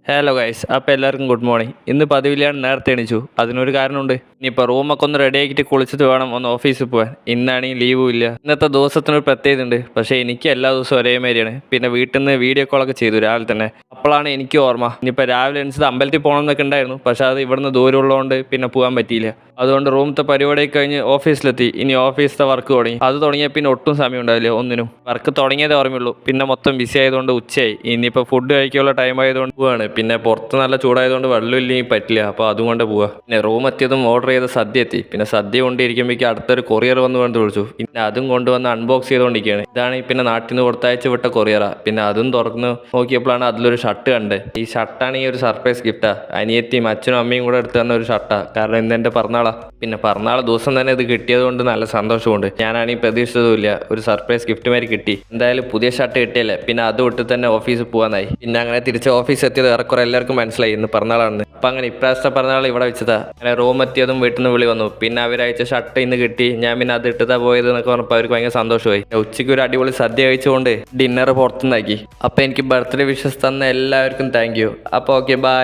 Hello guys, അപ്പോൾ എല്ലാവർക്കും good morning. ഇന്ന് പതിവില്ലാണ്ട് നേരത്തെ എണീച്ചു. അതിനൊരു കാരണമുണ്ട്. ഇനിയിപ്പോൾ റൂമൊക്കെ ഒന്ന് റെഡി ആക്കിയിട്ട് കുളിച്ചിട്ട് വേണം ഒന്ന് ഓഫീസിൽ പോകാൻ. ഇന്നാണെങ്കിൽ ലീവും ഇല്ല. ഇന്നത്തെ ദിവസത്തിനൊരു പ്രത്യേകത ഉണ്ട്. പക്ഷേ എനിക്ക് എല്ലാ ദിവസവും ഒരേമാതിരിയാണ്. പിന്നെ വീട്ടിൽ നിന്ന് വീഡിയോ കോളൊക്കെ ചെയ്തു രാവിലെ തന്നെ. അപ്പോഴാണ് എനിക്ക് ഓർമ്മ, ഇനിയിപ്പോൾ രാവിലെ എണീച്ചത് അമ്പലത്തിൽ പോകണം എന്നൊക്കെ ഉണ്ടായിരുന്നു. പക്ഷേ അത് ഇവിടുന്ന് ദൂരമുള്ളതുകൊണ്ട് പിന്നെ പോകാൻ പറ്റിയില്ല. അതുകൊണ്ട് റൂമത്തെ പരിപാടിയൊക്കെ കഴിഞ്ഞ് ഓഫീസിലെത്തി. ഇനി ഓഫീസിലെ വർക്ക് തുടങ്ങി. അത് തുടങ്ങിയാൽ പിന്നെ ഒട്ടും സമയം ഉണ്ടാവില്ല ഒന്നിനും. വർക്ക് തുടങ്ങിയതേ ഓർമ്മയുള്ളൂ. പിന്നെ മൊത്തം ബിസി ആയതുകൊണ്ട് ഉച്ചയായി. ഇനിയിപ്പോൾ ഫുഡ് കഴിക്കാനുള്ള ടൈം ആയതുകൊണ്ട് പോവാണ്. പിന്നെ പുറത്ത് നല്ല ചൂടായതുകൊണ്ട് വെള്ളം ഇല്ലെങ്കിൽ പറ്റില്ല. അപ്പോൾ അതുകൊണ്ട് പോവുക. പിന്നെ റൂം എത്തിയതും ഓർഡർ ചെയ്ത സദ്യ എത്തി. പിന്നെ സദ്യ കൊണ്ടിരിക്കുമ്പോഴേക്കും അടുത്തൊരു കൊറിയർ വന്ന് വിളിച്ചു. പിന്നെ അതും കൊണ്ടുവന്ന് അൺബോക്സ് ചെയ്തുകൊണ്ടിരിക്കുകയാണ്. ഇതാണ് പിന്നെ നാട്ടിൽ നിന്ന് കൊടുത്തയച്ച് വിട്ട കൊറിയറാ. പിന്നെ അതും തുറന്ന് നോക്കിയപ്പോഴാണ് അതിലൊരു ഷർട്ട് കണ്ടത്. ഈ ഷർട്ടാണ് ഈ ഒരു സർപ്രൈസ് ഗിഫ്റ്റാ. അനിയത്തിയും അച്ഛനും അമ്മയും കൂടെ എടുത്തു തന്ന ഒരു ഷർട്ടാ. കാരണം ഇന്ന് എൻ്റെ പിറന്നാളാ. പിന്നെ പിറന്നാൾ ദിവസം തന്നെ ഇത് കിട്ടിയത് കൊണ്ട് നല്ല സന്തോഷമുണ്ട്. ഞാനാണെങ്കിൽ പ്രതീക്ഷിച്ചതുമില്ല, ഒരു സർപ്രൈസ് ഗിഫ്റ്റ് മാതിരി കിട്ടി. എന്തായാലും പുതിയ ഷർട്ട് കിട്ടിയല്ലേ, പിന്നെ അത് ഇട്ട് തന്നെ ഓഫീസിൽ പോകാനായി. പിന്നെ അങ്ങനെ തിരിച്ച് ഓഫീസ് എത്തിയത് ഏറെക്കുറെ എല്ലാവർക്കും മനസ്സിലായി ഇന്ന് പിറന്നാളാണെന്ന്. അപ്പം അങ്ങനെ ഇപ്രാവശ്യത്തെ പിറന്നാൾ ഇവിടെ വെച്ചതാ. അങ്ങനെ റൂം എത്തിയതും വീട്ടിൽ നിന്ന് വിളി വന്നു. പിന്നെ അവരയച്ച ഷർട്ട് ഇന്ന് കിട്ടി. ഞാൻ പിന്നെ അത് ഇട്ടതാ പോയത് എന്നൊക്കെ പറഞ്ഞപ്പോൾ അവർക്ക് ഭയങ്കര സന്തോഷമായി. ഉച്ചയ്ക്ക് ഒരു അടിപൊളി സദ്യ കഴിച്ചുകൊണ്ട് ഡിന്നർ പുറത്തുനിന്നാക്കി. അപ്പോൾ എനിക്ക് ബർത്ത്ഡേ വിഷസ് തന്ന എല്ലാവർക്കും താങ്ക് യു. അപ്പോൾ ഓക്കെ, ബൈ.